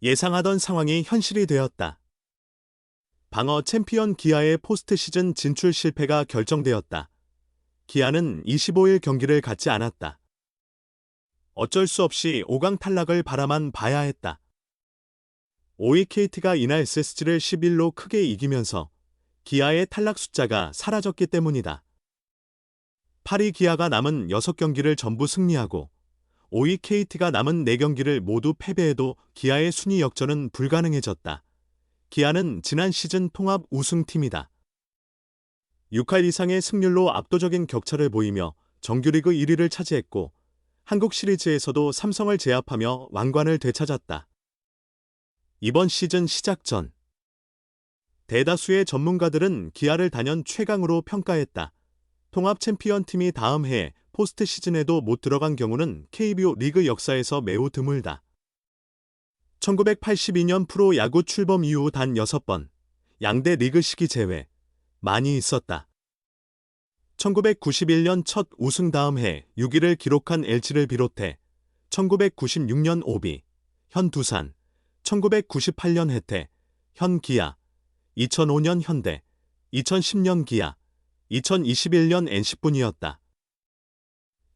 예상하던 상황이 현실이 되었다. 방어 챔피언 기아의 포스트 시즌 진출 실패가 결정되었다. 기아는 25일 경기를 갖지 않았다. 어쩔 수 없이 5강 탈락을 바라만 봐야 했다. 5위 KT가 이날 SSG를 11로 크게 이기면서 기아의 탈락 숫자가 사라졌기 때문이다. 8위 기아가 남은 6경기를 전부 승리하고 5위 KT가 남은 4경기를 모두 패배해도 기아의 순위 역전은 불가능해졌다. 기아는 지난 시즌 통합 우승팀이다. 6할 이상의 승률로 압도적인 격차를 보이며 정규리그 1위를 차지했고 한국 시리즈에서도 삼성을 제압하며 왕관을 되찾았다. 이번 시즌 시작 전 대다수의 전문가들은 기아를 단연 최강으로 평가했다. 통합 챔피언 팀이 다음 해 포스트 시즌에도 못 들어간 경우는 KBO 리그 역사에서 매우 드물다. 1982년 프로야구 출범 이후 단 6번, 양대 리그 시기 제외, 많이 있었다. 1991년 첫 우승 다음 해 6위를 기록한 LG를 비롯해 1996년 오비, 현 두산, 1998년 해태, 현 기아, 2005년 현대, 2010년 기아, 2021년 NC뿐이었다.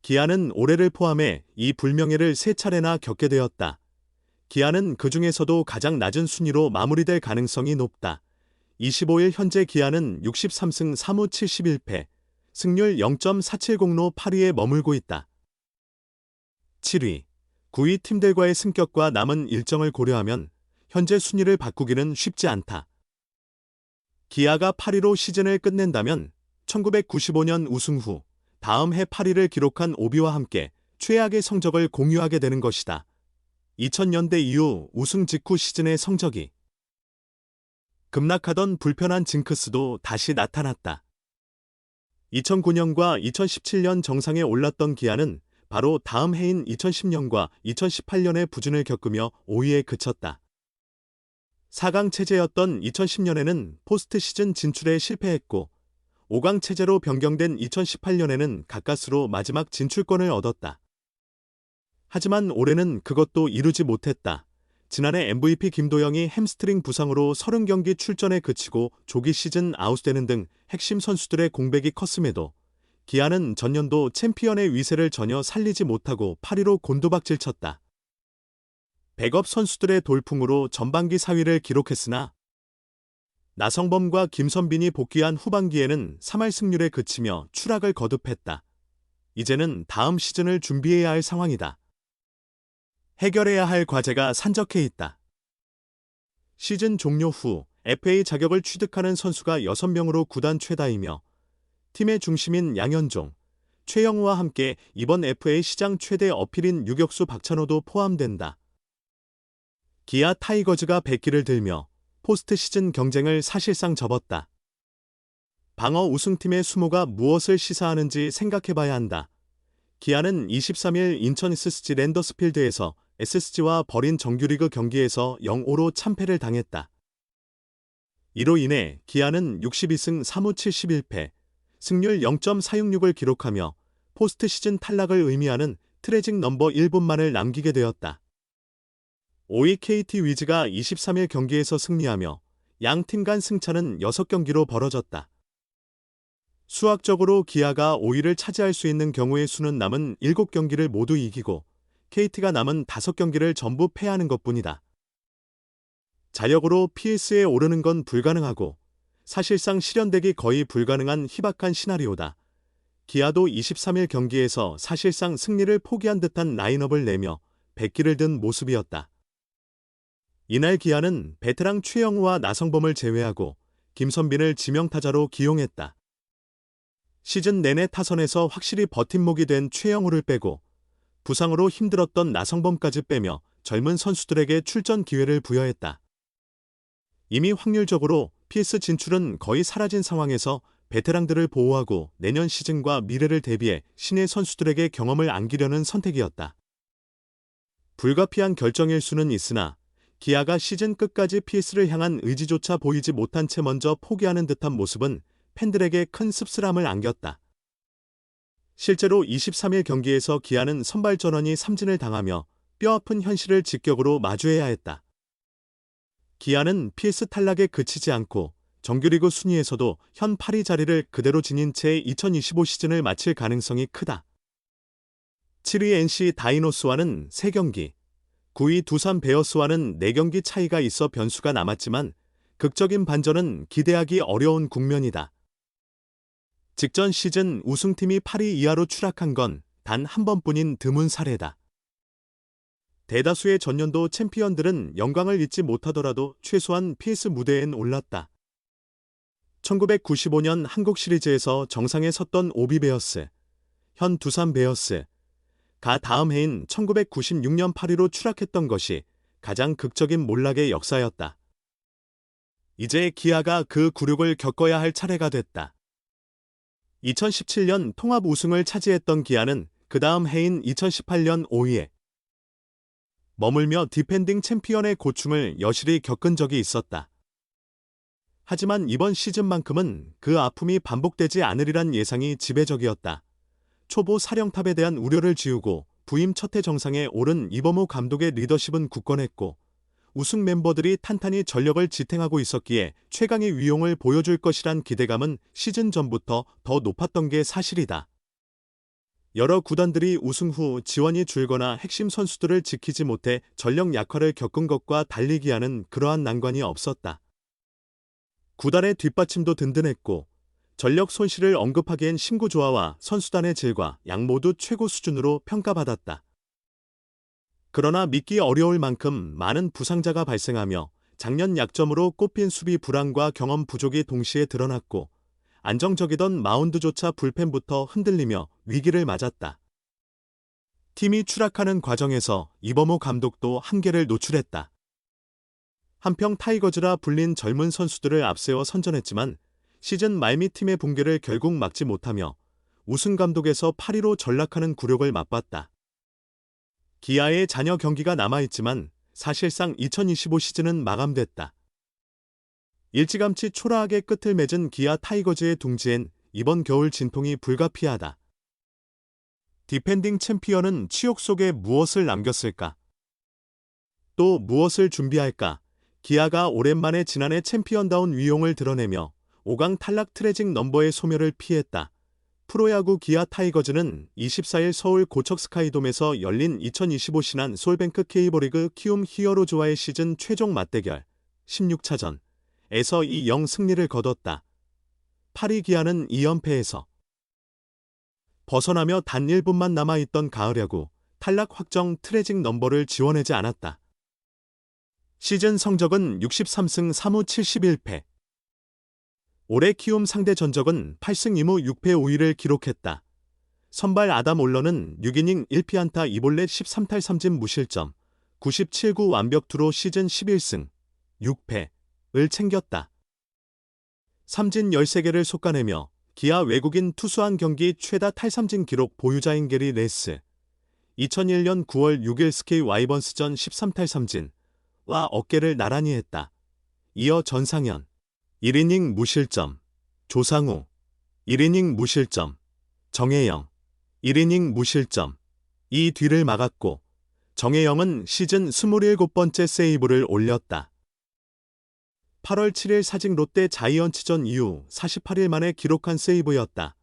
기아는 올해를 포함해 이 불명예를 3차례나 겪게 되었다. 기아는 그 중에서도 가장 낮은 순위로 마무리될 가능성이 높다. 25일 현재 기아는 63승 3무 71패, 승률 0.470로 8위에 머물고 있다. 7위, 9위 팀들과의 승격과 남은 일정을 고려하면 현재 순위를 바꾸기는 쉽지 않다. 기아가 8위로 시즌을 끝낸다면 1995년 우승 후 다음 해 8위를 기록한 오비와 함께 최악의 성적을 공유하게 되는 것이다. 2000년대 이후 우승 직후 시즌의 성적이 급락하던 불편한 징크스도 다시 나타났다. 2009년과 2017년 정상에 올랐던 기아는 바로 다음 해인 2010년과 2018년의 부진을 겪으며 5위에 그쳤다. 4강 체제였던 2010년에는 포스트 시즌 진출에 실패했고 5강 체제로 변경된 2018년에는 가까스로 마지막 진출권을 얻었다. 하지만 올해는 그것도 이루지 못했다. 지난해 MVP 김도영이 햄스트링 부상으로 30경기 출전에 그치고 조기 시즌 아웃되는 등 핵심 선수들의 공백이 컸음에도 기아는 전년도 챔피언의 위세를 전혀 살리지 못하고 8위로 곤두박질 쳤다. 백업 선수들의 돌풍으로 전반기 4위를 기록했으나 나성범과 김선빈이 복귀한 후반기에는 3할 승률에 그치며 추락을 거듭했다. 이제는 다음 시즌을 준비해야 할 상황이다. 해결해야 할 과제가 산적해 있다. 시즌 종료 후 FA 자격을 취득하는 선수가 6명으로 구단 최다이며 팀의 중심인 양현종, 최영우와 함께 이번 FA 시장 최대 어필인 유격수 박찬호도 포함된다. 기아 타이거즈가 백기를 들며 포스트 시즌 경쟁을 사실상 접었다. 방어 우승팀의 수모가 무엇을 시사하는지 생각해봐야 한다. 기아는 23일 인천 SSG 랜더스필드에서 SSG와 벌인 정규리그 경기에서 0-5로 참패를 당했다. 이로 인해 기아는 62승 3무 71패, 승률 0.466을 기록하며 포스트 시즌 탈락을 의미하는 트래직 넘버 1분만을 남기게 되었다. 5위 KT 위즈가 23일 경기에서 승리하며 양 팀 간 승차는 6경기로 벌어졌다. 수학적으로 기아가 5위를 차지할 수 있는 경우의 수는 남은 7경기를 모두 이기고 KT가 남은 5경기를 전부 패하는 것뿐이다. 자력으로 PS에 오르는 건 불가능하고 사실상 실현되기 거의 불가능한 희박한 시나리오다. 기아도 23일 경기에서 사실상 승리를 포기한 듯한 라인업을 내며 백기를 든 모습이었다. 이날 기아는 베테랑 최영우와 나성범을 제외하고 김선빈을 지명타자로 기용했다. 시즌 내내 타선에서 확실히 버팀목이 된 최영우를 빼고 부상으로 힘들었던 나성범까지 빼며 젊은 선수들에게 출전 기회를 부여했다. 이미 확률적으로 PS 진출은 거의 사라진 상황에서 베테랑들을 보호하고 내년 시즌과 미래를 대비해 신예 선수들에게 경험을 안기려는 선택이었다. 불가피한 결정일 수는 있으나 기아가 시즌 끝까지 PS를 향한 의지조차 보이지 못한 채 먼저 포기하는 듯한 모습은 팬들에게 큰 씁쓸함을 안겼다. 실제로 23일 경기에서 기아는 선발 전원이 삼진을 당하며 뼈아픈 현실을 직격으로 마주해야 했다. 기아는 PS 탈락에 그치지 않고 정규리그 순위에서도 현 8위 자리를 그대로 지닌 채 2025 시즌을 마칠 가능성이 크다. 7위 NC 다이노스와는 3경기, 9위 두산 베어스와는 4경기 차이가 있어 변수가 남았지만 극적인 반전은 기대하기 어려운 국면이다. 직전 시즌 우승팀이 8위 이하로 추락한 건 단 한 번뿐인 드문 사례다. 대다수의 전년도 챔피언들은 영광을 잊지 못하더라도 최소한 PS 무대엔 올랐다. 1995년 한국 시리즈에서 정상에 섰던 오비 베어스, 현 두산 베어스, 가 다음 해인 1996년 8위로 추락했던 것이 가장 극적인 몰락의 역사였다. 이제 기아가 그 굴욕을 겪어야 할 차례가 됐다. 2017년 통합 우승을 차지했던 기아는 그 다음 해인 2018년 5위에 머물며 디펜딩 챔피언의 고충을 여실히 겪은 적이 있었다. 하지만 이번 시즌만큼은 그 아픔이 반복되지 않으리란 예상이 지배적이었다. 초보 사령탑에 대한 우려를 지우고 부임 첫 해 정상에 오른 이범호 감독의 리더십은 굳건했고 우승 멤버들이 탄탄히 전력을 지탱하고 있었기에 최강의 위용을 보여줄 것이란 기대감은 시즌 전부터 더 높았던 게 사실이다. 여러 구단들이 우승 후 지원이 줄거나 핵심 선수들을 지키지 못해 전력 약화를 겪은 것과 달리 기아는 그러한 난관이 없었다. 구단의 뒷받침도 든든했고 전력 손실을 언급하기엔 신구 조화와 선수단의 질과 양 모두 최고 수준으로 평가받았다. 그러나 믿기 어려울 만큼 많은 부상자가 발생하며 작년 약점으로 꼽힌 수비 불안과 경험 부족이 동시에 드러났고 안정적이던 마운드조차 불펜부터 흔들리며 위기를 맞았다. 팀이 추락하는 과정에서 이범호 감독도 한계를 노출했다. 한평 타이거즈라 불린 젊은 선수들을 앞세워 선전했지만 시즌 말미 팀의 붕괴를 결국 막지 못하며 우승 감독에서 8위로 전락하는 굴욕을 맛봤다. 기아의 잔여 경기가 남아있지만 사실상 2025 시즌은 마감됐다. 일찌감치 초라하게 끝을 맺은 기아 타이거즈의 둥지엔 이번 겨울 진통이 불가피하다. 디펜딩 챔피언은 치욕 속에 무엇을 남겼을까? 또 무엇을 준비할까? 기아가 오랜만에 지난해 챔피언다운 위용을 드러내며 5강 탈락 트래직 넘버의 소멸을 피했다. 프로야구 기아 타이거즈는 24일 서울 고척 스카이돔에서 열린 2025 신한 솔뱅크 K리그 키움 히어로즈와의 시즌 최종 맞대결 16차전에서 2-0 승리를 거뒀다. 8위 기아는 2연패에서 벗어나며 단 1분만 남아있던 가을야구 탈락 확정 트래직 넘버를 지워내지 않았다. 시즌 성적은 63승 3무 71패. 올해 키움 상대 전적은 8승 2무 6패 5위를 기록했다. 선발 아담 올러는 6이닝 1피안타 2볼넷 13탈 3진 무실점 97구 완벽투로 시즌 11승 6패를 챙겼다. 삼진 13개를 솎아내며 기아 외국인 투수 한 경기 최다 탈삼진 기록 보유자인 게리 레스 2001년 9월 6일 SK 와이번스전 13탈 3진와 어깨를 나란히 했다. 이어 전상현 1이닝 무실점, 조상우 1이닝 무실점, 정혜영 1이닝 무실점 이 뒤를 막았고 정혜영은 시즌 27번째 세이브를 올렸다. 8월 7일 사직 롯데 자이언츠전 이후 48일 만에 기록한 세이브였다.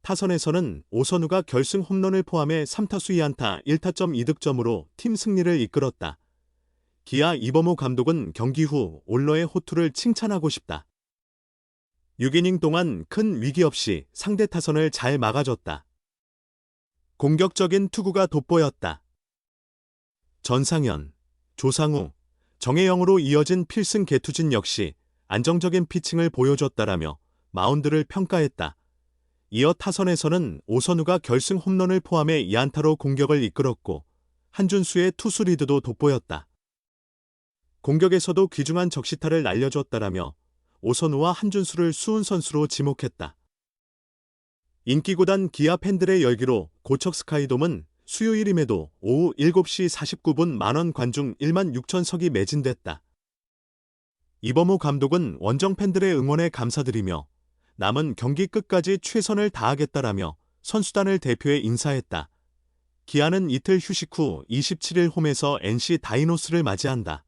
타선에서는 오선우가 결승 홈런을 포함해 3타수 2안타 1타점 2득점으로 팀 승리를 이끌었다. 기아 이범호 감독은 경기 후 올러의 호투를 칭찬하고 싶다. 6이닝 동안 큰 위기 없이 상대 타선을 잘 막아줬다. 공격적인 투구가 돋보였다. 전상현, 조상우, 정혜영으로 이어진 필승 개투진 역시 안정적인 피칭을 보여줬다라며 마운드를 평가했다. 이어 타선에서는 오선우가 결승 홈런을 포함해 2안타로 공격을 이끌었고 한준수의 투수 리드도 돋보였다. 공격에서도 귀중한 적시타를 날려줬다라며 오선우와 한준수를 수훈 선수로 지목했다. 인기구단 기아 팬들의 열기로 고척 스카이돔은 수요일임에도 오후 7시 49분 만원 관중 1만 6천석이 매진됐다. 이범호 감독은 원정 팬들의 응원에 감사드리며 남은 경기 끝까지 최선을 다하겠다라며 선수단을 대표해 인사했다. 기아는 이틀 휴식 후 27일 홈에서 NC 다이노스를 맞이한다.